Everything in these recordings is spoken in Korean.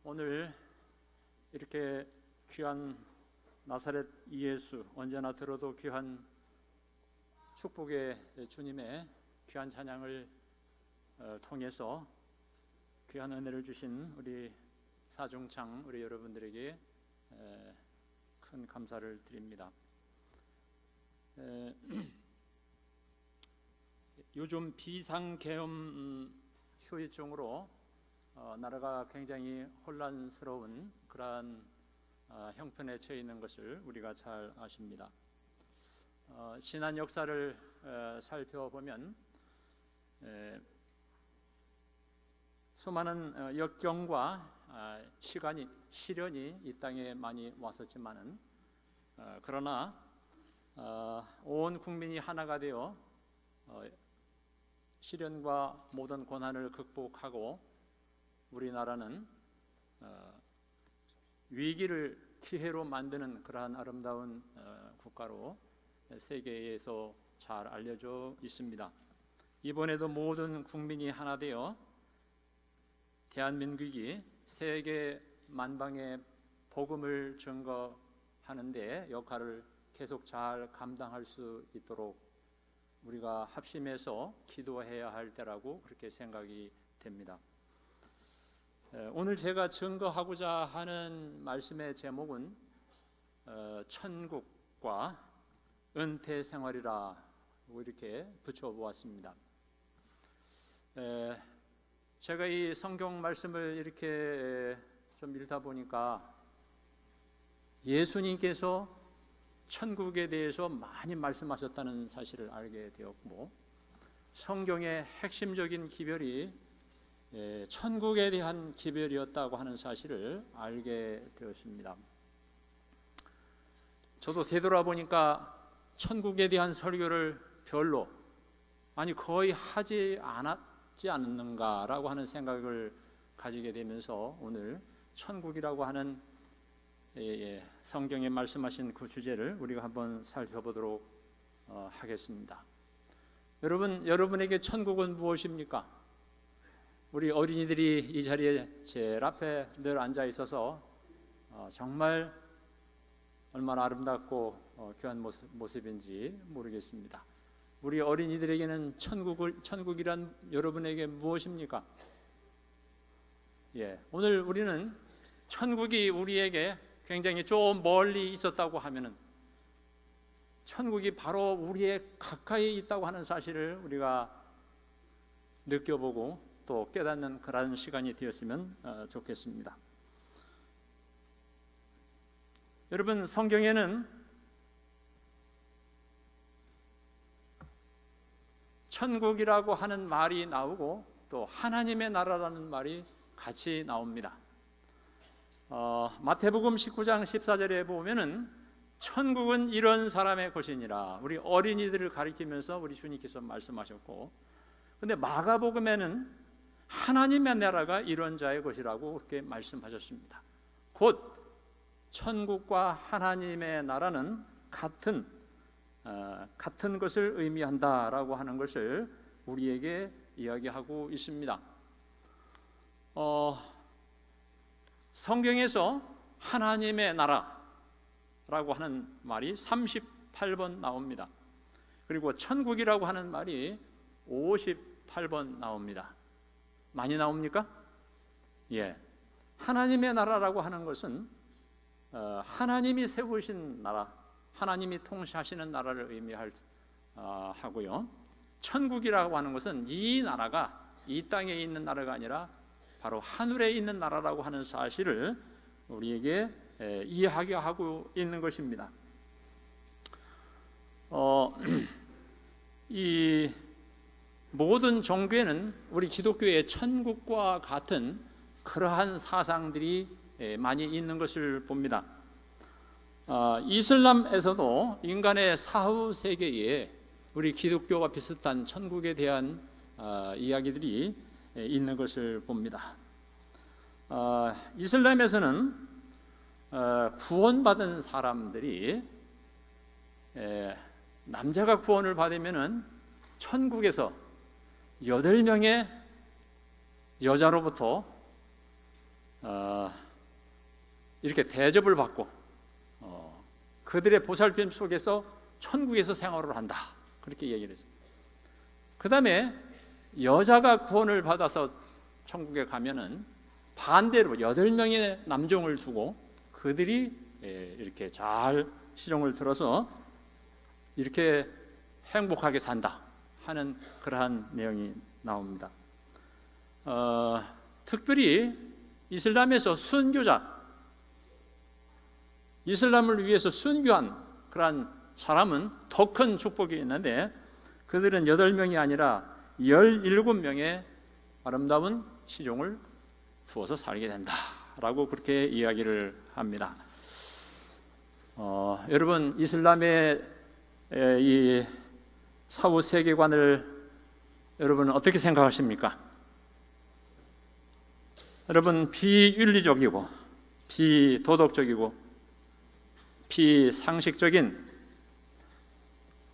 오늘 이렇게 귀한 나사렛 예수, 언제나 들어도 귀한 축복의 주님의 귀한 찬양을 통해서 귀한 은혜를 주신 우리 사중창 우리 여러분들에게 큰 감사를 드립니다. 요즘 비상계엄 후유증으로 나라가 굉장히 혼란스러운 그러한 형편에 처해 있는 것을 우리가 잘 아십니다. 지난 역사를 살펴보면 수많은 역경과 시련이 이 땅에 많이 왔었지만은 그러나 온 국민이 하나가 되어 시련과 모든 고난을 극복하고 우리나라는 위기를 기회로 만드는 그러한 아름다운 국가로 세계에서 잘 알려져 있습니다. 이번에도 모든 국민이 하나 되어 대한민국이 세계 만방에 복음을 증거하는 데 역할을 계속 잘 감당할 수 있도록 우리가 합심해서 기도해야 할 때라고 그렇게 생각이 됩니다. 오늘 제가 증거하고자 하는 말씀의 제목은 천국과 은퇴 생활이라 이렇게 붙여보았습니다. 제가 이 성경 말씀을 이렇게 좀 읽다 보니까 예수님께서 천국에 대해서 많이 말씀하셨다는 사실을 알게 되었고, 성경의 핵심적인 기별이 천국에 대한 기별이었다고 하는 사실을 알게 되었습니다. 저도 되돌아보니까 천국에 대한 설교를 별로 거의 하지 않았지 않는가라고 하는 생각을 가지게 되면서 오늘 천국이라고 하는 성경에 말씀하신 그 주제를 우리가 한번 살펴보도록 하겠습니다. 여러분에게 천국은 무엇입니까? 우리 어린이들이 이 자리에 제일 앞에 늘 앉아 있어서 정말 얼마나 아름답고 귀한 모습인지 모르겠습니다. 우리 어린이들에게는 천국이란 여러분에게 무엇입니까? 오늘 우리는 천국이 우리에게 굉장히 좀 멀리 있었다고 하면은 천국이 바로 우리의 가까이 있다고 하는 사실을 우리가 느껴보고 또 깨닫는 그런 시간이 되었으면 좋겠습니다. 여러분, 성경에는 천국이라고 하는 말이 나오고 또 하나님의 나라라는 말이 같이 나옵니다. 마태복음 19장 14절에 보면은 천국은 이런 사람의 것이니라, 우리 어린이들을 가리키면서 우리 주님께서 말씀하셨고, 근데 마가복음에는 하나님의 나라가 이런 자의 것이라고 그렇게 말씀하셨습니다. 곧 천국과 하나님의 나라는 같은 것을 의미한다라고 하는 것을 우리에게 이야기하고 있습니다. 성경에서 하나님의 나라라고 하는 말이 38번 나옵니다. 그리고 천국이라고 하는 말이 58번 나옵니다. 많이 나옵니까? 하나님의 나라라고 하는 것은 하나님이 세우신 나라, 하나님이 통치하시는 나라를 의미하고요. 천국이라고 하는 것은 이 나라가 이 땅에 있는 나라가 아니라 바로 하늘에 있는 나라라고 하는 사실을 우리에게 이해하게 하고 있는 것입니다. 이 모든 종교에는 우리 기독교의 천국과 같은 그러한 사상들이 많이 있는 것을 봅니다. 이슬람에서도 인간의 사후 세계에 우리 기독교와 비슷한 천국에 대한 이야기들이 있는 것을 봅니다. 이슬람에서는 구원받은 사람들이 남자가 구원을 받으면은 천국에서 8명의 여자로부터 이렇게 대접을 받고 그들의 보살핌 속에서 천국에서 생활을 한다, 그렇게 얘기를 했어요. 그 다음에 여자가 구원을 받아서 천국에 가면은 반대로 8명의 남종을 두고 그들이 이렇게 잘 시종을 들어서 이렇게 행복하게 산다 하는 그러한 내용이 나옵니다. 특별히 이슬람에서 순교자, 이슬람을 위해서 순교한 그러한 사람은 더 큰 축복이 있는데, 그들은 8명이 아니라 17명의 아름다운 시종을 두어서 살게 된다라고 그렇게 이야기를 합니다. 여러분, 이슬람의 이 사후 세계관을 여러분은 어떻게 생각하십니까? 여러분, 비윤리적이고 비도덕적이고 비상식적인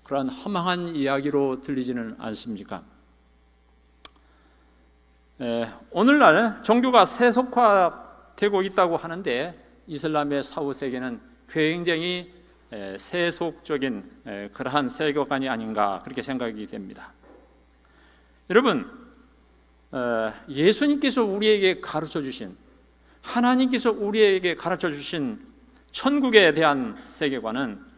그러한 허망한 이야기로 들리지는 않습니까? 오늘날 종교가 세속화되고 있다고 하는데 이슬람의 사후 세계는 굉장히 세속적인 그러한 세계관이 아닌가 그렇게 생각이 됩니다. 여러분, 예수님께서 우리에게 가르쳐 주신, 하나님께서 우리에게 가르쳐 주신 천국에 대한 세계관은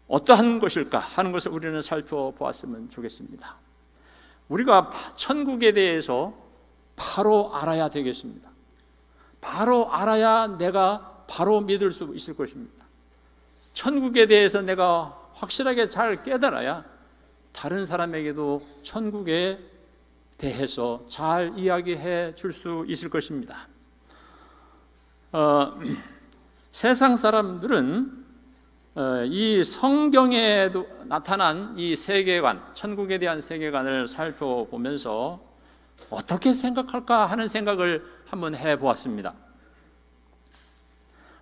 어떠한 것일까 하는 것을 우리는 살펴보았으면 좋겠습니다. 우리가 천국에 대해서 바로 알아야 되겠습니다. 바로 알아야 내가 바로 믿을 수 있을 것입니다. 천국에 대해서 내가 확실하게 잘 깨달아야 다른 사람에게도 천국에 대해서 잘 이야기해 줄 수 있을 것입니다. 세상 사람들은 이 성경에도 나타난 이 세계관, 천국에 대한 세계관을 살펴보면서 어떻게 생각할까 하는 생각을 한번 해보았습니다.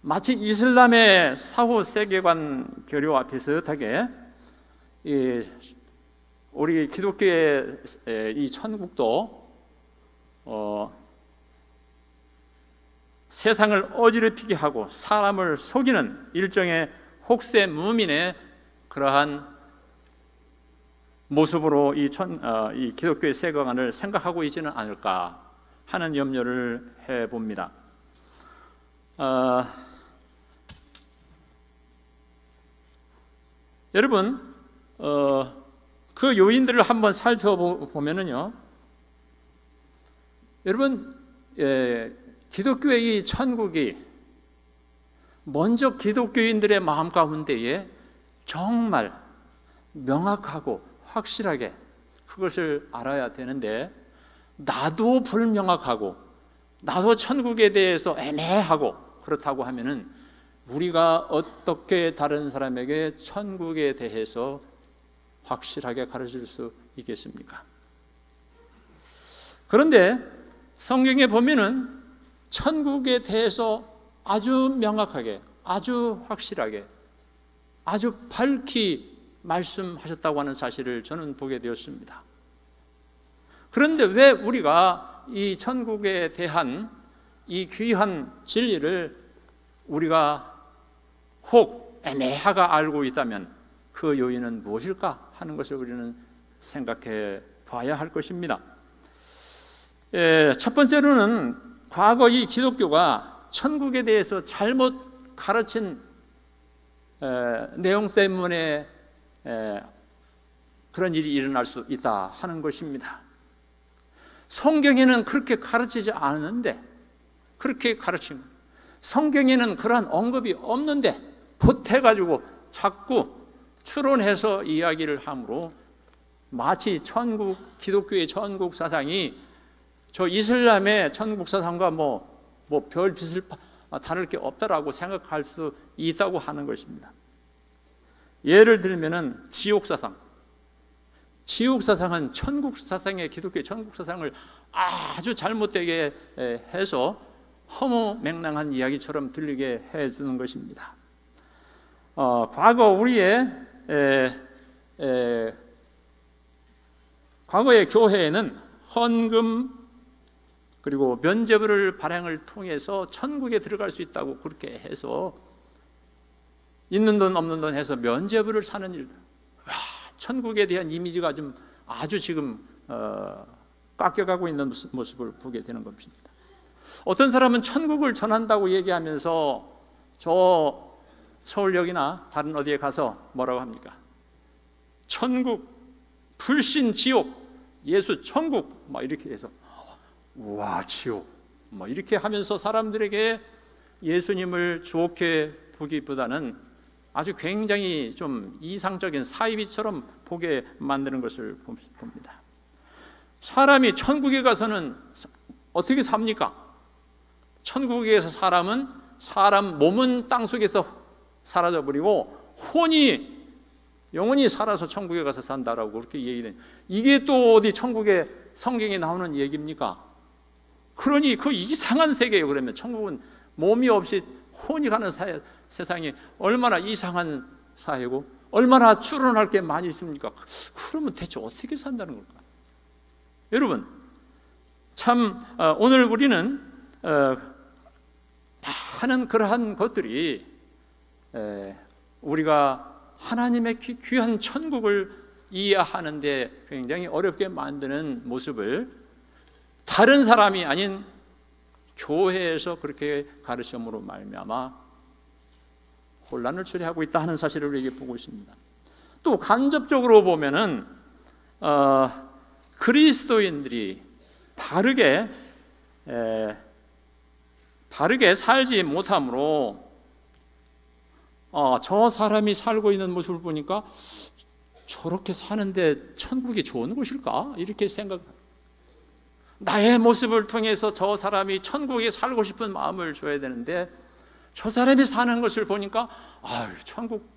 마치 이슬람의 사후 세계관 교류와 비슷하게 우리 기독교의 이 천국도 세상을 어지럽히게 하고 사람을 속이는 일종의 혹세 무민의 그러한 모습으로 이 기독교의 세계관을 생각하고 있지는 않을까 하는 염려를 해봅니다. 여러분, 그 요인들을 한번 살펴보면은요, 여러분, 기독교의 이 천국이 먼저 기독교인들의 마음 가운데에 정말 명확하고 확실하게 그것을 알아야 되는데, 나도 불명확하고 나도 천국에 대해서 애매하고 그렇다고 하면은 우리가 어떻게 다른 사람에게 천국에 대해서 확실하게 가르칠 수 있겠습니까? 그런데 성경에 보면은 천국에 대해서 아주 명확하게, 아주 확실하게, 아주 밝히 말씀하셨다고 하는 사실을 저는 보게 되었습니다. 그런데 왜 우리가 이 천국에 대한 이 귀한 진리를 우리가 혹 애매하게 알고 있다면 그 요인은 무엇일까 하는 것을 우리는 생각해 봐야 할 것입니다. 첫 번째로는 과거 이 기독교가 천국에 대해서 잘못 가르친 내용 때문에 그런 일이 일어날 수 있다 하는 것입니다. 성경에는 그렇게 가르치지 않았는데, 그렇게 가르친, 성경에는 그러한 언급이 없는데 보태가지고 자꾸 추론해서 이야기를 함으로 마치 기독교의 천국 사상이 저 이슬람의 천국 사상과 별 빛을 다를 게 없다라고 생각할 수 있다고 하는 것입니다. 예를 들면은 지옥 사상. 지옥 사상은 천국 사상의 기독교의 천국 사상을 아주 잘못되게 해서 허무맹랑한 이야기처럼 들리게 해주는 것입니다. 과거의 교회에는 헌금, 그리고 면죄부를 발행을 통해서 천국에 들어갈 수 있다고 그렇게 해서 있는 돈 없는 돈 해서 면죄부를 사는 일. 천국에 대한 이미지가 좀 아주 지금 깎여가고 있는 모습을 보게 되는 것입니다. 어떤 사람은 천국을 전한다고 얘기하면서 저 서울역이나 다른 어디에 가서 뭐라고 합니까? 천국, 불신 지옥, 예수 천국 막 이렇게 해서 우와 지옥 뭐 이렇게 하면서 사람들에게 예수님을 좋게 보기보다는 아주 굉장히 좀 이상적인 사이비처럼 보게 만드는 것을 봅니다. 사람이 천국에 가서는 어떻게 삽니까? 천국에서 사람 몸은 땅속에서 사라져버리고 혼이 영원히 살아서 천국에 가서 산다라고 그렇게 얘기해요. 이게 또 어디 천국에 성경에 나오는 얘기입니까? 그러니 그 이상한 세계예요. 그러면 천국은 몸이 없이 혼이 가는 세상이 얼마나 이상한 사회고 얼마나 추론할 게 많이 있습니까? 그러면 대체 어떻게 산다는 걸까? 여러분 참 오늘 우리는 많은 그러한 것들이 우리가 하나님의 귀한 천국을 이해하는데 굉장히 어렵게 만드는 모습을 다른 사람이 아닌 교회에서 그렇게 가르침으로 말미암아 혼란을 초래하고 있다 하는 사실을 우리에게 보고 있습니다. 또 간접적으로 보면은 그리스도인들이 바르게 살지 못함으로 저 사람이 살고 있는 모습을 보니까 저렇게 사는데 천국이 좋은 곳일까? 이렇게 나의 모습을 통해서 저 사람이 천국에 살고 싶은 마음을 줘야 되는데 저 사람이 사는 것을 보니까 천국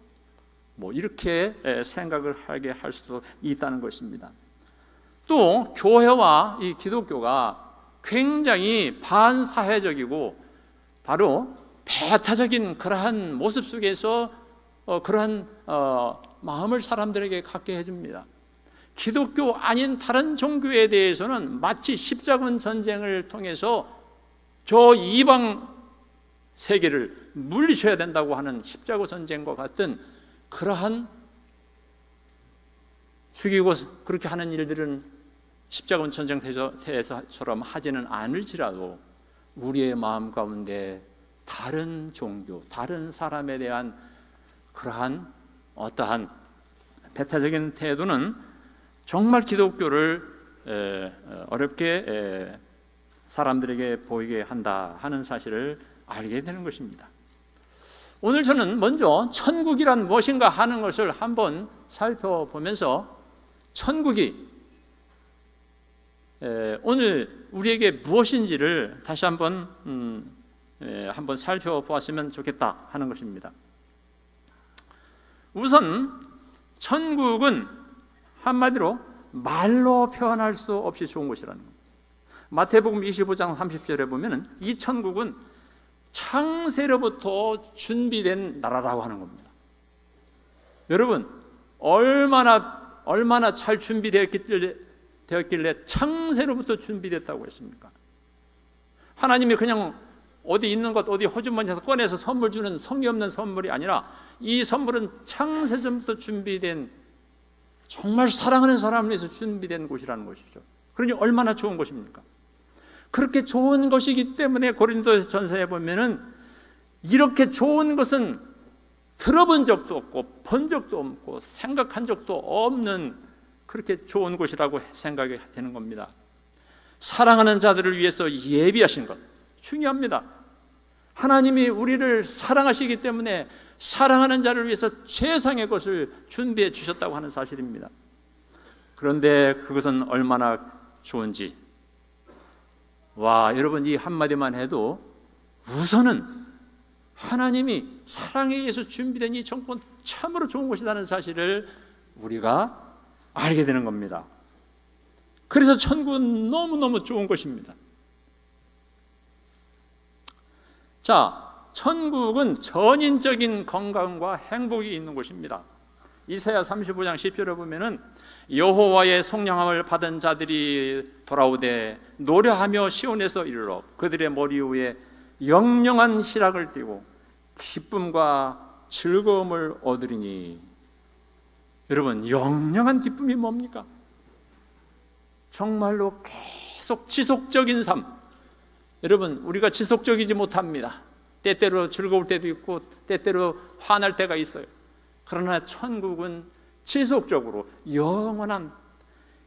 뭐 이렇게 생각을 하게 할 수도 있다는 것입니다. 또 교회와 이 기독교가 굉장히 반사회적이고 바로 배타적인 그러한 모습 속에서 그러한 마음을 사람들에게 갖게 해줍니다. 기독교 아닌 다른 종교에 대해서는 마치 십자군 전쟁을 통해서 저 이방 세계를 물리쳐야 된다고 하는 십자군 전쟁과 같은 그러한 죽이고 그렇게 하는 일들은 십자군 전쟁터에서처럼 하지는 않을지라도 우리의 마음 가운데 다른 종교, 다른 사람에 대한 그러한 어떠한 배타적인 태도는 정말 기독교를 어렵게 사람들에게 보이게 한다 하는 사실을 알게 되는 것입니다. 오늘 저는 먼저 천국이란 무엇인가 하는 것을 한번 살펴보면서 천국이 오늘 우리에게 무엇인지를 다시 한번 살펴보았으면 좋겠다 하는 것입니다. 우선 천국은 한마디로 말로 표현할 수 없이 좋은 곳이라는 겁니다. 마태복음 25장 30절에 보면은 이 천국은 창세로부터 준비된 나라라고 하는 겁니다. 여러분 얼마나 잘 준비되었길래 창세로부터 준비됐다고 했습니까? 하나님이 그냥 어디 있는 것 어디 호주머니에서 꺼내서 선물 주는 성의 없는 선물이 아니라 이 선물은 창세전부터 준비된 정말 사랑하는 사람을 위해서 준비된 곳이라는 것이죠. 그러니 얼마나 좋은 곳입니까? 그렇게 좋은 것이기 때문에 고린도전서에 보면은 이렇게 좋은 것은 들어본 적도 없고 본 적도 없고 생각한 적도 없는 그렇게 좋은 곳이라고 생각이 되는 겁니다. 사랑하는 자들을 위해서 예비하신 것 중요합니다. 하나님이 우리를 사랑하시기 때문에 사랑하는 자를 위해서 최상의 것을 준비해 주셨다고 하는 사실입니다. 그런데 그것은 얼마나 좋은지 여러분 이 한마디만 해도 우선은 하나님이 사랑에 의해서 준비된 이 천국은 참으로 좋은 곳이라는 사실을 우리가 알게 되는 겁니다. 그래서 천국은 너무너무 좋은 것입니다. 자, 천국은 전인적인 건강과 행복이 있는 곳입니다. 이사야 35장 10절에 보면은 여호와의 속량함을 받은 자들이 돌아오되 노래하며 시온에서 이르러 그들의 머리 위에 영영한 희락을 띠고 기쁨과 즐거움을 얻으리니. 여러분, 영영한 기쁨이 뭡니까? 정말로 계속 지속적인 삶. 여러분, 우리가 지속적이지 못합니다. 때때로 즐거울 때도 있고 때때로 화날 때가 있어요. 그러나 천국은 지속적으로 영원한,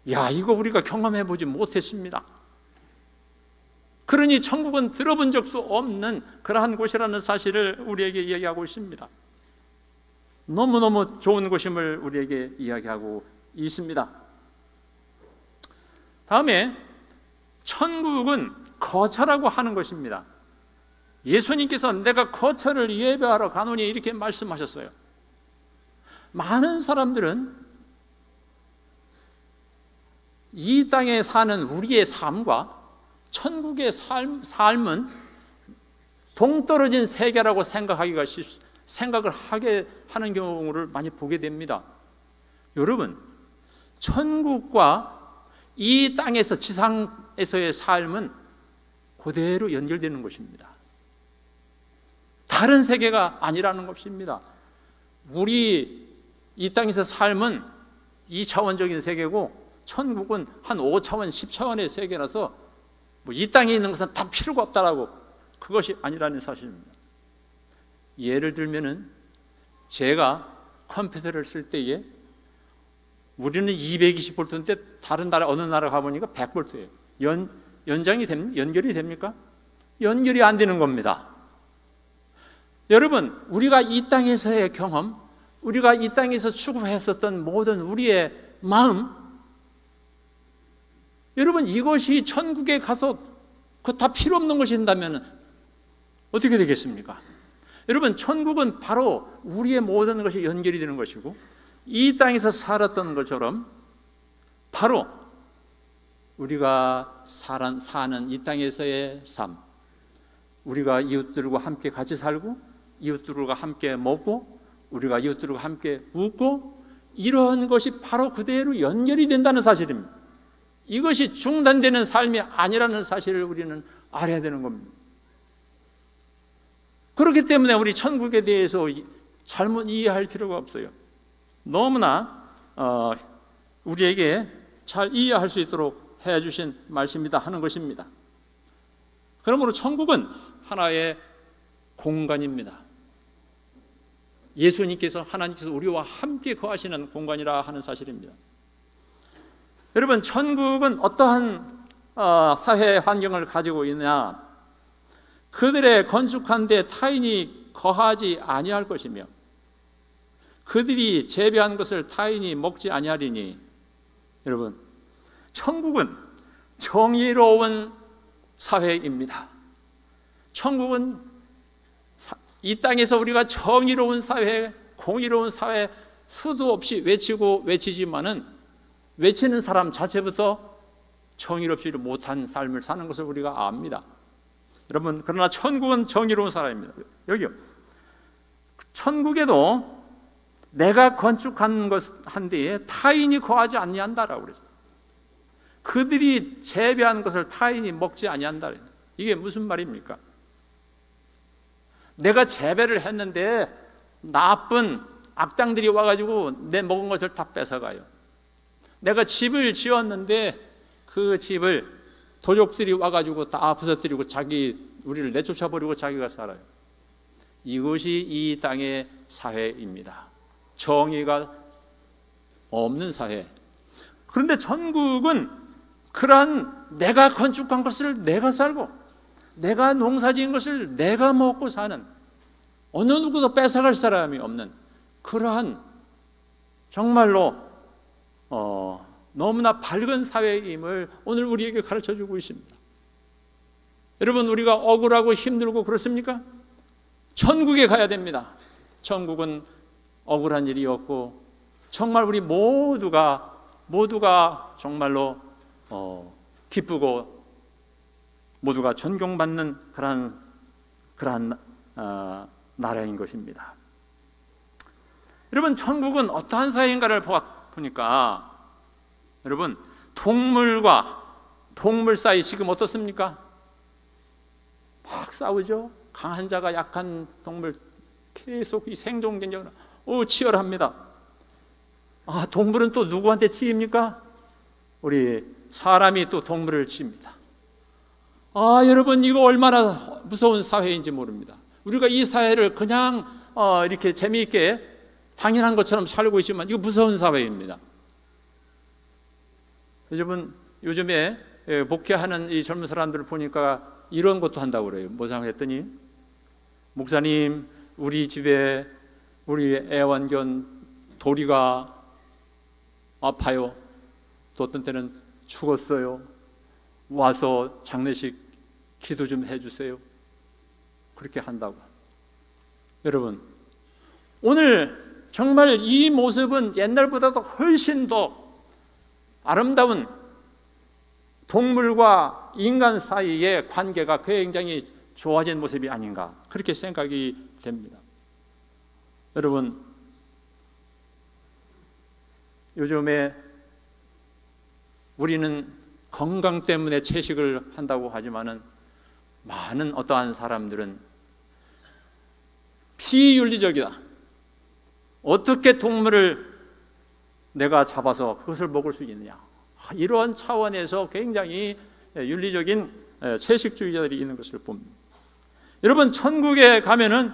이거 우리가 경험해보지 못했습니다. 그러니 천국은 들어본 적도 없는 그러한 곳이라는 사실을 우리에게 이야기하고 있습니다. 너무너무 좋은 곳임을 우리에게 이야기하고 있습니다. 다음에 천국은 거처라고 하는 것입니다. 예수님께서 내가 거처를 예배하러 가노니 이렇게 말씀하셨어요. 많은 사람들은 이 땅에 사는 우리의 삶과 천국의 삶은 동떨어진 세계라고 생각을 하게 하는 경우를 많이 보게 됩니다. 여러분, 천국과 이 땅에서 지상에서의 삶은 그대로 연결되는 것입니다. 다른 세계가 아니라는 것입니다. 우리 이 땅에서 삶은 2차원적인 세계고 천국은 한 5차원, 10차원의 세계라서 이 땅에 있는 것은 다 필요가 없다라고, 그것이 아니라는 사실입니다. 예를 들면은 제가 컴퓨터를 쓸 때에 우리는 220V인데 다른 나라 어느 나라 가보니까 100V예요. 연결이 됩니까? 연결이 안 되는 겁니다. 여러분, 우리가 이 땅에서의 경험, 우리가 이 땅에서 추구했었던 모든 우리의 마음, 여러분, 이것이 천국에 가서 그거 다 필요 없는 것인다면 어떻게 되겠습니까? 여러분, 천국은 바로 우리의 모든 것이 연결이 되는 것이고, 이 땅에서 살았던 것처럼 바로 우리가 사는 이 땅에서의 삶, 우리가 이웃들과 함께 같이 살고, 이웃들과 함께 먹고, 우리가 이웃들과 함께 웃고, 이러한 것이 바로 그대로 연결이 된다는 사실입니다. 이것이 중단되는 삶이 아니라는 사실을 우리는 알아야 되는 겁니다. 그렇기 때문에 우리 천국에 대해서 잘못 이해할 필요가 없어요. 너무나 우리에게 잘 이해할 수 있도록 해주신 말씀이다 하는 것입니다. 그러므로 천국은 하나의 공간입니다. 예수님께서, 하나님께서 우리와 함께 거하시는 공간이라 하는 사실입니다. 여러분, 천국은 어떠한 사회 환경을 가지고 있느냐? 그들의 건축한 데 타인이 거하지 아니할 것이며 그들이 재배한 것을 타인이 먹지 아니하리니. 여러분, 천국은 정의로운 사회입니다. 천국은 이 땅에서 우리가 정의로운 사회, 공의로운 사회 수도 없이 외치지만은 외치는 사람 자체부터 정의롭지 못한 삶을 사는 것을 우리가 압니다. 여러분, 그러나 천국은 정의로운 사람입니다. 여기요, 천국에도 내가 건축한 것 한 데에 타인이 거하지 아니한다라고 그랬어요. 그들이 재배한 것을 타인이 먹지 아니한다. 이게 무슨 말입니까? 내가 재배를 했는데 나쁜 악당들이 와가지고 내 먹은 것을 다 뺏어가요. 내가 집을 지었는데 그 집을 도적들이 와가지고 다 부서뜨리고 우리를 내쫓아버리고 자기가 살아요. 이것이 이 땅의 사회입니다. 정의가 없는 사회. 그런데 천국은 그러한 내가 건축한 것을 내가 살고 내가 농사지은 것을 내가 먹고 사는, 어느 누구도 뺏어갈 사람이 없는 그러한 정말로 너무나 밝은 사회임을 오늘 우리에게 가르쳐주고 있습니다. 여러분, 우리가 억울하고 힘들고 그렇습니까? 천국에 가야 됩니다. 천국은 억울한 일이 없고 정말 우리 모두가 정말로 기쁘고 모두가 존경받는 그러한 나라인 것입니다. 여러분, 천국은 어떠한 사회인가를 보니까 여러분, 동물과 동물 사이 지금 어떻습니까? 막 싸우죠. 강한 자가 약한 동물 계속 이 생존 경쟁을 치열합니다. 동물은 또 누구한테 치입니까? 우리 사람이 또 동물을 치입니다. 여러분, 이거 얼마나 무서운 사회인지 모릅니다. 우리가 이 사회를 그냥 이렇게 재미있게 당연한 것처럼 살고 있지만 이거 무서운 사회입니다. 여러분, 요즘에 목회하는 이 젊은 사람들을 보니까 이런 것도 한다고 그래요. 뭐 생각했더니, 목사님, 우리 집에 우리 애완견 도리가 아파요. 또 어떤 때는 죽었어요. 와서 장례식 기도 좀 해주세요. 그렇게 한다고. 여러분, 오늘 정말 이 모습은 옛날보다도 훨씬 더 아름다운 동물과 인간 사이의 관계가 굉장히 좋아진 모습이 아닌가, 그렇게 생각이 됩니다. 여러분, 요즘에 우리는 건강 때문에 채식을 한다고 하지만은 많은 어떠한 사람들은 비윤리적이다. 어떻게 동물을 내가 잡아서 그것을 먹을 수 있느냐, 이러한 차원에서 굉장히 윤리적인 채식주의자들이 있는 것을 봅니다. 여러분, 천국에 가면은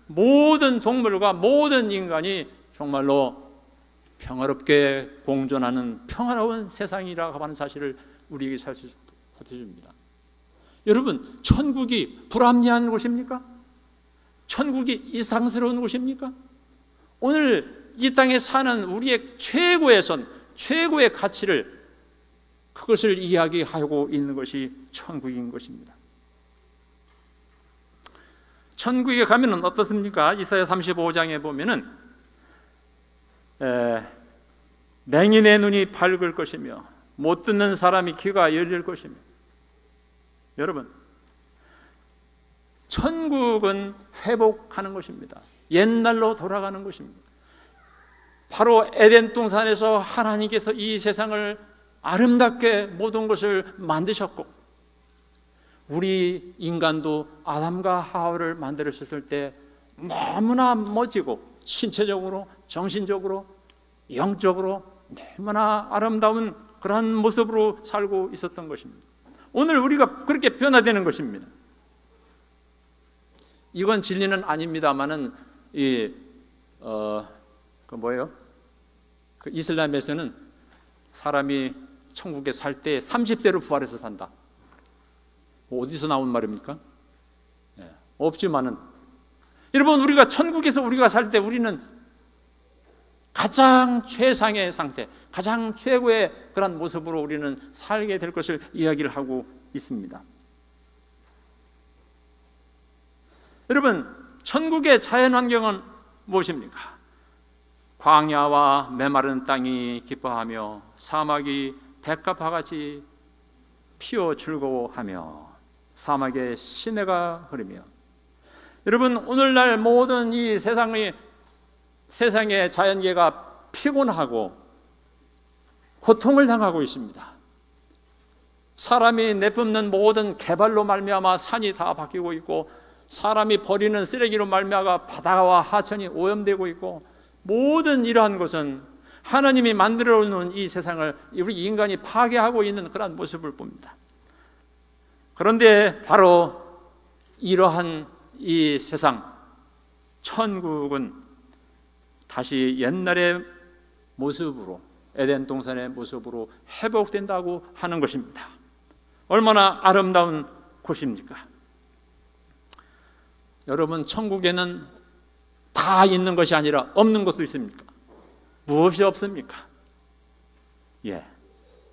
모든 동물과 모든 인간이 정말로 평화롭게 공존하는 평화로운 세상이라고 하는 사실을 우리에게 살펴줍니다. 여러분, 천국이 불합리한 곳입니까? 천국이 이상스러운 곳입니까? 오늘 이 땅에 사는 우리의 최고의 선, 최고의 가치를, 그것을 이야기하고 있는 것이 천국인 것입니다. 천국에 가면은 어떻습니까? 이사야 35장에 보면은 맹인의 눈이 밝을 것이며 못 듣는 사람이 귀가 열릴 것이며. 여러분, 천국은 회복하는 것입니다. 옛날로 돌아가는 것입니다. 바로 에덴 동산에서 하나님께서 이 세상을 아름답게 모든 것을 만드셨고, 우리 인간도 아담과 하와를 만들었을 때 너무나 멋지고 신체적으로, 정신적으로, 영적으로 너무나 아름다운 그러한 모습으로 살고 있었던 것입니다. 오늘 우리가 그렇게 변화되는 것입니다. 이건 진리는 아닙니다만은 이슬람에서는 사람이 천국에 살 때 30세로 부활해서 산다. 어디서 나온 말입니까? 없지만은, 여러분, 우리가 천국에서 우리가 살 때 우리는 가장 최상의 상태, 가장 최고의 그런 모습으로 우리는 살게 될 것을 이야기를 하고 있습니다. 여러분, 천국의 자연환경은 무엇입니까? 광야와 메마른 땅이 기뻐하며 사막이 백합화같이 피어 즐거워하며 사막에 시내가 흐르며. 여러분, 오늘날 모든 이 세상의 자연계가 피곤하고 고통을 당하고 있습니다. 사람이 내뿜는 모든 개발로 말미암아 산이 다 바뀌고 있고, 사람이 버리는 쓰레기로 말미암아 바다와 하천이 오염되고 있고, 모든 이러한 것은 하나님이 만들어 놓은 이 세상을 우리 인간이 파괴하고 있는 그런 모습을 봅니다. 그런데 바로 이러한 이 세상, 천국은 다시 옛날의 모습으로, 에덴 동산의 모습으로 회복된다고 하는 것입니다. 얼마나 아름다운 곳입니까? 여러분, 천국에는 다 있는 것이 아니라 없는 것도 있습니까? 무엇이 없습니까?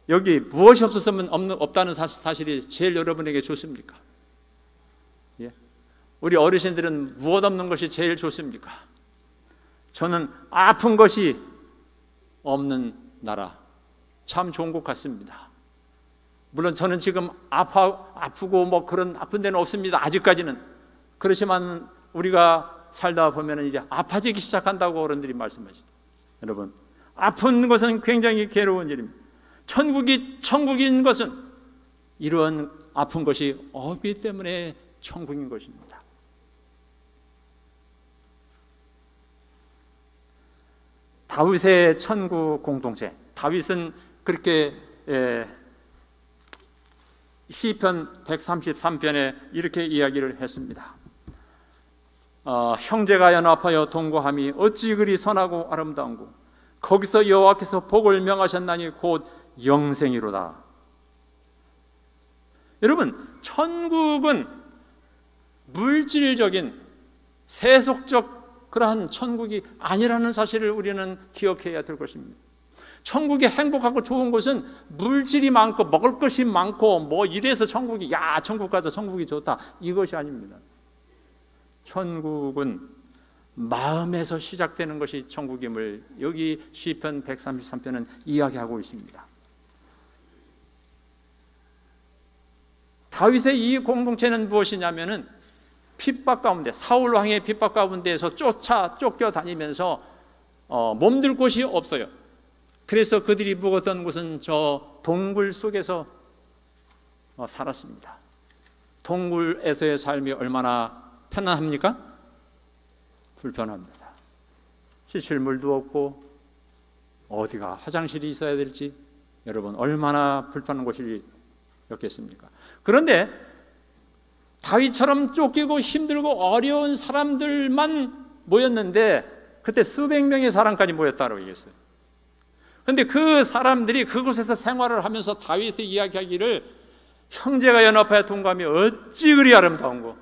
여기 무엇이 없었으면 없다는 사실이 제일 여러분에게 좋습니까? 우리 어르신들은 무엇 없는 것이 제일 좋습니까? 저는 아픈 것이 없는 나라, 참 좋은 것 같습니다. 물론 저는 지금 아프고 그런 아픈 데는 없습니다. 아직까지는. 그렇지만 우리가 살다 보면 이제 아파지기 시작한다고 어른들이 말씀하시죠. 여러분, 아픈 것은 굉장히 괴로운 일입니다. 천국인 것은 이러한 아픈 것이 없기 때문에 천국인 것입니다. 다윗의 천국 공동체. 다윗은 그렇게 시편 133편에 이렇게 이야기를 했습니다. 형제가 연합하여 동거함이 어찌 그리 선하고 아름다운고 거기서 여호와께서 복을 명하셨나니 곧 영생이로다. 여러분, 천국은 물질적인 세속적 그러한 천국이 아니라는 사실을 우리는 기억해야 될 것입니다. 천국이 행복하고 좋은 곳은 물질이 많고 먹을 것이 많고 뭐 이래서 천국이 천국 가자 천국이 좋다 이것이 아닙니다. 천국은 마음에서 시작되는 것이 천국임을 여기 시편 133편은 이야기하고 있습니다. 다윗의 이 공동체는 무엇이냐면은 핍박 가운데, 사울 왕의 핍박 가운데에서 쫓겨다니면서 몸둘 곳이 없어요. 그래서 그들이 묵었던 곳은 저 동굴 속에서 살았습니다. 동굴에서의 삶이 얼마나 편안합니까? 불편합니다. 씻을 물도 없고 어디가 화장실이 있어야 될지 여러분 얼마나 불편한 곳이었겠습니까? 그런데 다윗처럼 쫓기고 힘들고 어려운 사람들만 모였는데 그때 수백 명의 사람까지 모였다고 얘기했어요. 그런데 그 사람들이 그곳에서 생활을 하면서 다윗의 이야기하기를 형제가 연합하여 동감이 어찌 그리 아름다운고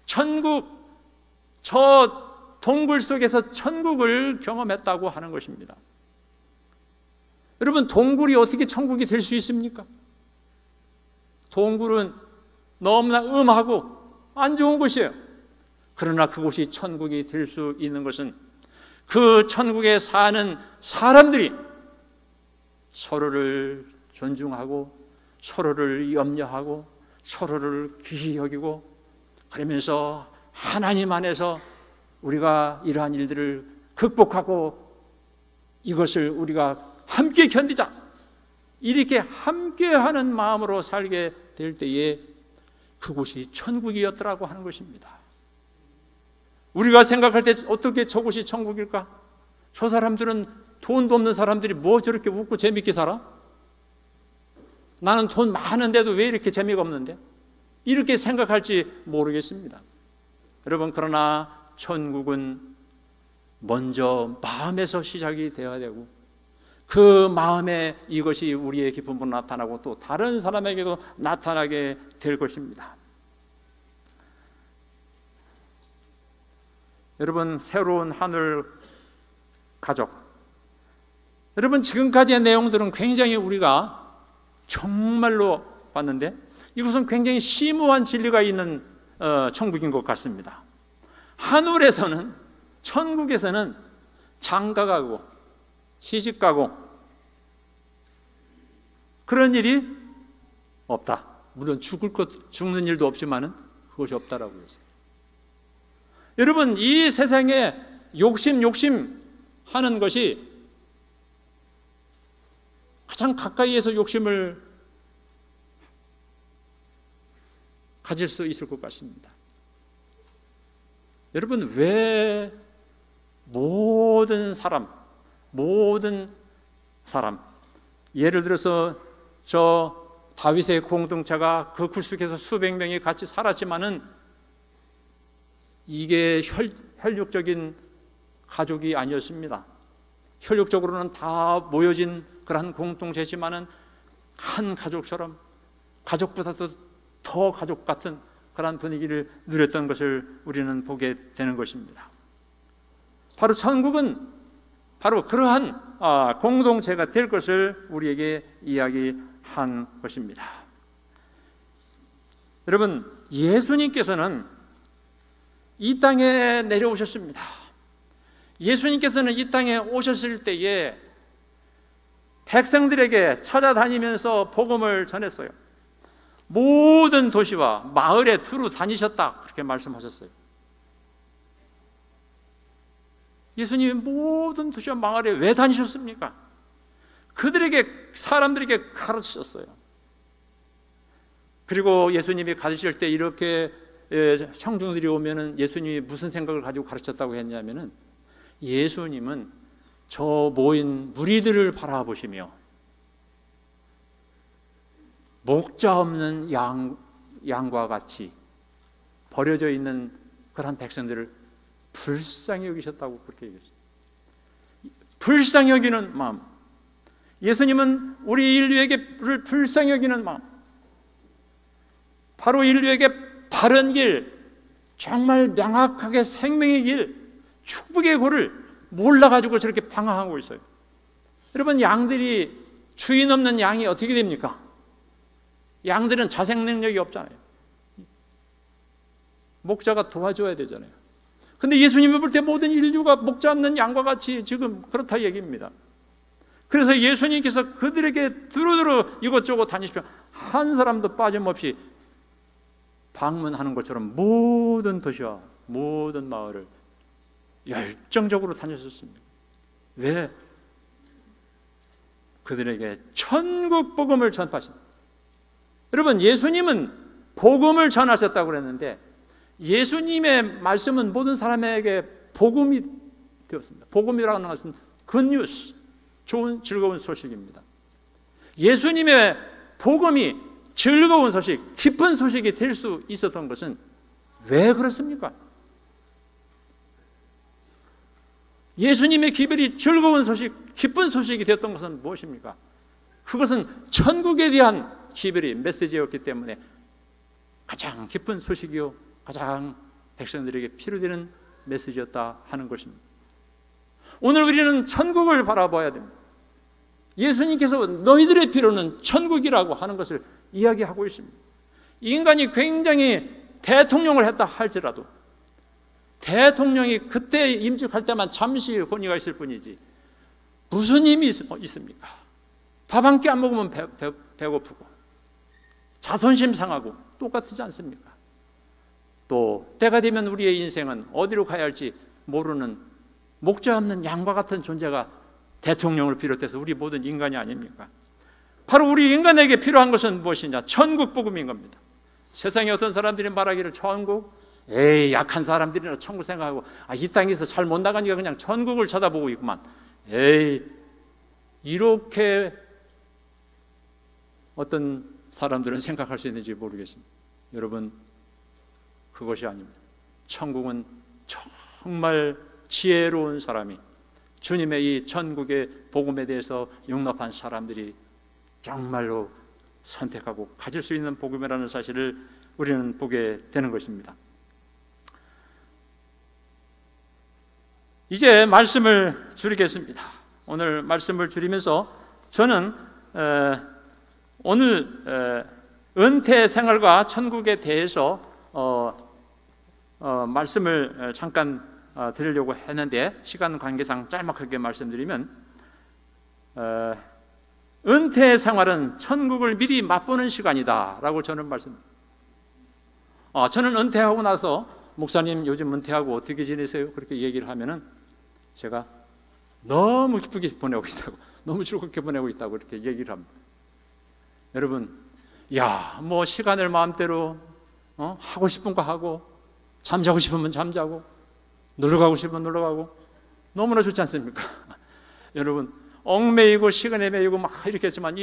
천국, 저 동굴 속에서 천국을 경험했다고 하는 것입니다. 여러분, 동굴이 어떻게 천국이 될 수 있습니까? 동굴은 너무나 음하고 안 좋은 곳이에요. 그러나 그곳이 천국이 될 수 있는 것은 그 천국에 사는 사람들이 서로를 존중하고 서로를 염려하고 서로를 귀히 여기고 그러면서 하나님 안에서 우리가 이러한 일들을 극복하고 이것을 우리가 함께 견디자 이렇게 함께하는 마음으로 살게 될 때에 그곳이 천국이었더라고 하는 것입니다. 우리가 생각할 때 어떻게 저곳이 천국일까? 저 사람들은 돈도 없는 사람들이 뭐 저렇게 웃고 재밌게 살아? 나는 돈 많은데도 왜 이렇게 재미가 없는데? 이렇게 생각할지 모르겠습니다. 여러분, 그러나 천국은 먼저 마음에서 시작이 되어야 되고 그 마음에 이것이 우리의 기쁨으로 나타나고 또 다른 사람에게도 나타나게 될 것입니다. 여러분, 새로운 하늘 가족, 여러분 지금까지의 내용들은 굉장히 우리가 정말로 봤는데 이것은 굉장히 심오한 진리가 있는 천국인 것 같습니다. 하늘에서는, 천국에서는 장가가고 시집가고 그런 일이 없다. 물론 죽는 일도 없지만은 그것이 없다라고 했어요. 여러분, 이 세상에 욕심 하는 것이 가장 가까이에서 욕심을 가질 수 있을 것 같습니다. 여러분, 왜 모든 사람, 예를 들어서 저 다윗의 공동체가 그 굴속에서 수백 명이 같이 살았지만은 이게 혈육적인 가족이 아니었습니다. 혈육적으로는 다 모여진 그러한 공동체지만은 한 가족처럼 가족보다도 더 가족 같은 그러한 분위기를 누렸던 것을 우리는 보게 되는 것입니다. 바로 천국은 바로 그러한 공동체가 될 것을 우리에게 이야기한 것입니다. 여러분, 예수님께서는 이 땅에 내려오셨습니다. 예수님께서는 이 땅에 오셨을 때에 백성들에게 찾아다니면서 복음을 전했어요. 모든 도시와 마을에 두루 다니셨다 그렇게 말씀하셨어요. 예수님이 모든 도시와 마을에 왜 다니셨습니까? 사람들에게 가르치셨어요. 그리고 예수님이 가르칠 때 이렇게 청중들이 오면은 예수님이 무슨 생각을 가지고 가르쳤다고 했냐면은, 예수님은 저 모인 무리들을 바라보시며 목자 없는 양과 같이 버려져 있는 그런 백성들을 불쌍히 여기셨다고 그렇게 얘기했어요. 불쌍히 여기는 마음. 예수님은 우리 인류에게를 불쌍히 여기는 마음. 바로 인류에게 바른 길, 정말 명확하게 생명의 길, 축복의 고를 몰라가지고 저렇게 방황하고 있어요. 여러분, 양들이, 주인 없는 양이 어떻게 됩니까? 양들은 자생 능력이 없잖아요. 목자가 도와줘야 되잖아요. 근데 예수님이 볼 때 모든 인류가 목자 없는 양과 같이 지금 그렇다 얘기입니다. 그래서 예수님께서 그들에게 두루두루 이것저것 다니십시오. 한 사람도 빠짐없이 방문하는 것처럼 모든 도시와 모든 마을을 열정적으로 다녔었습니다. 왜? 그들에게 천국 복음을 전파하십니다. 여러분, 예수님은 복음을 전하셨다고 그랬는데, 예수님의 말씀은 모든 사람에게 복음이 되었습니다. 복음이라는 것은 굿뉴스, 좋은 즐거운 소식입니다. 예수님의 복음이 즐거운 소식, 기쁜 소식이 될 수 있었던 것은 왜 그렇습니까? 예수님의 기별이 즐거운 소식, 기쁜 소식이 되었던 것은 무엇입니까? 그것은 천국에 대한 기별이 메시지였기 때문에 가장 기쁜 소식이요, 가장 백성들에게 필요되는 메시지였다 하는 것입니다. 오늘 우리는 천국을 바라봐야 됩니다. 예수님께서 너희들의 필요는 천국이라고 하는 것을 이야기하고 있습니다. 인간이 굉장히 대통령을 했다 할지라도 대통령이 그때 임직할 때만 잠시 권위가 있을 뿐이지 무슨 힘이 있습니까? 밥 한 끼 안 먹으면 배고프고 자존심 상하고 똑같지 않습니까? 또 때가 되면 우리의 인생은 어디로 가야 할지 모르는 목자 없는 양과 같은 존재가 대통령을 비롯해서 우리 모든 인간이 아닙니까? 바로 우리 인간에게 필요한 것은 무엇이냐? 천국 복음인 겁니다. 세상에 어떤 사람들이 말하기를 천국? 에이, 약한 사람들이나 천국 생각하고 이 땅에서 잘 못 나가니까 그냥 천국을 쳐다보고 있구만. 에이, 이렇게 어떤 사람들은 생각할 수 있는지 모르겠습니다. 여러분, 그것이 아닙니다. 천국은 정말 지혜로운 사람이, 주님의 이 천국의 복음에 대해서 용납한 사람들이 정말로 선택하고 가질 수 있는 복음이라는 사실을 우리는 보게 되는 것입니다. 이제 말씀을 줄이겠습니다. 오늘 말씀을 줄이면서 저는 오늘 은퇴 생활과 천국에 대해서 말씀을 잠깐 드리려고 했는데 시간 관계상 짤막하게 말씀드리면, 은퇴 생활은 천국을 미리 맛보는 시간이다 라고 저는 말씀드립니다. 저는 은퇴하고 나서 목사님 요즘 은퇴하고 어떻게 지내세요? 그렇게 얘기를 하면은 제가 너무 기쁘게 보내고 있다고, 너무 즐겁게 보내고 있다고 이렇게 얘기를 합니다. 여러분, 뭐 시간을 마음대로 하고 싶은 거 하고, 잠자고 싶으면 잠자고, 놀러 가고 싶으면 놀러 가고, 너무나 좋지 않습니까? 여러분, 얽매이고 시간에 매이고 막 이렇게 했지만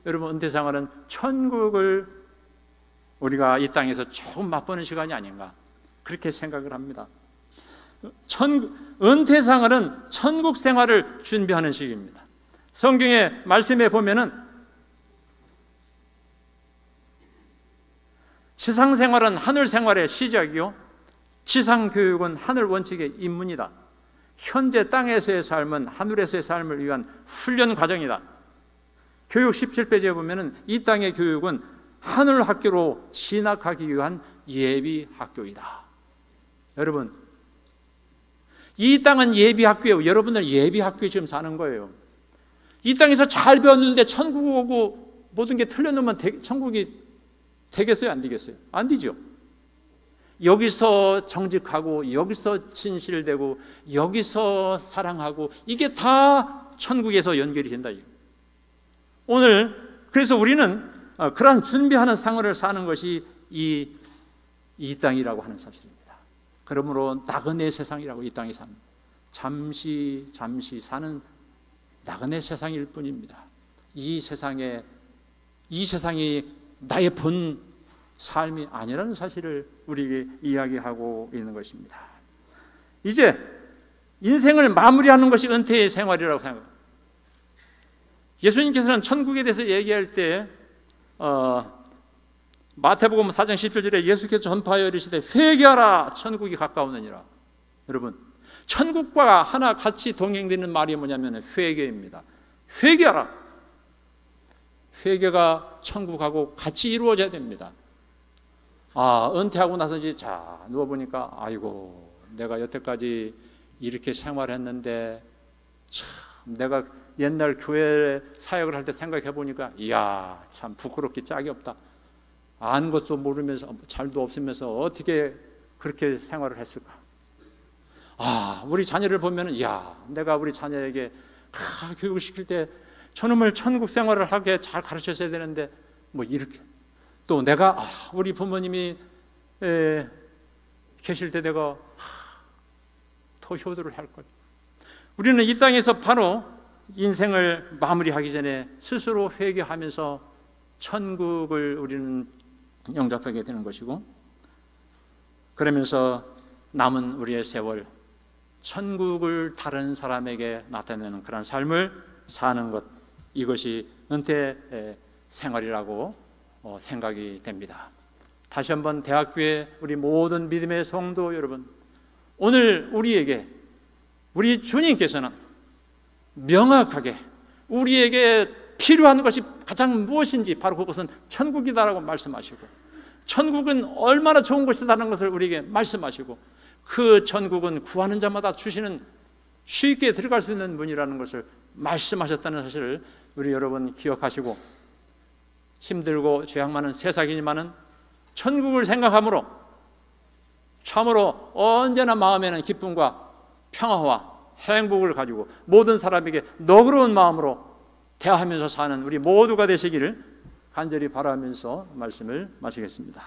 여러분, 은퇴생활은 천국을 우리가 이 땅에서 조금 맛보는 시간이 아닌가 그렇게 생각을 합니다. 은퇴생활은 천국 생활을 준비하는 시기입니다. 성경의 말씀에 보면은 지상생활은 하늘생활의 시작이요, 지상교육은 하늘 원칙의 입문이다. 현재 땅에서의 삶은 하늘에서의 삶을 위한 훈련 과정이다. 교육 17페이지에 보면은 이 땅의 교육은 하늘 학교로 진학하기 위한 예비 학교이다. 여러분, 이 땅은 예비 학교예요. 여러분들 예비 학교에 지금 사는 거예요. 이 땅에서 잘 배웠는데 천국 오고 모든 게 틀려놓으면 천국이 되겠어요? 안 되겠어요? 안 되죠. 여기서 정직하고 여기서 진실되고 여기서 사랑하고 이게 다 천국에서 연결이 된다. 오늘 그래서 우리는 그러한 준비하는 생활을 사는 것이 이 땅이라고 하는 사실입니다. 그러므로 나그네 세상이라고 이 땅에 사는 잠시 사는 나그네 세상일 뿐입니다. 이 세상이 나의 본 삶이 아니라는 사실을 우리에게 이야기하고 있는 것입니다. 이제 인생을 마무리하는 것이 은퇴의 생활이라고 생각합니다. 예수님께서는 천국에 대해서 얘기할 때 마태복음 4장 17절에 예수께서 전파하여 이르시되 회개하라 천국이 가까우느니라. 여러분, 천국과 하나 같이 동행되는 말이 뭐냐면 회개입니다. 회개하라. 회개가 천국하고 같이 이루어져야 됩니다. 은퇴하고 나서 이제 누워보니까 아이고 내가 여태까지 이렇게 생활했는데 참 내가 옛날 교회 사역을 할 때 생각해 보니까 이야 참 부끄럽기 짝이 없다. 아는 것도 모르면서 잘도 없으면서 어떻게 그렇게 생활을 했을까. 우리 자녀를 보면 이야 내가 우리 자녀에게 교육을 시킬 때 저놈을 천국 생활을 하게 잘 가르쳤어야 되는데 뭐 이렇게 또 내가 우리 부모님이 계실 때 내가 더 효도를 할 걸. 우리는 이 땅에서 바로 인생을 마무리하기 전에 스스로 회개하면서 천국을 우리는 영접하게 되는 것이고, 그러면서 남은 우리의 세월 천국을 다른 사람에게 나타내는 그런 삶을 사는 것, 이것이 은퇴 생활이라고 생각이 됩니다. 다시 한번 대학교의 우리 모든 믿음의 성도 여러분, 오늘 우리 주님께서는 명확하게 우리에게 필요한 것이 가장 무엇인지 바로 그것은 천국이다라고 말씀하시고, 천국은 얼마나 좋은 것이다라는 것을 우리에게 말씀하시고, 그 천국은 구하는 자마다 주시는 쉽게 들어갈 수 있는 문이라는 것을 말씀하셨다는 사실을 우리 여러분 기억하시고, 힘들고 죄악 많은 세상이지만은 천국을 생각함으로 참으로 언제나 마음에는 기쁨과 평화와 행복을 가지고 모든 사람에게 너그러운 마음으로 대하면서 사는 우리 모두가 되시기를 간절히 바라면서 말씀을 마치겠습니다.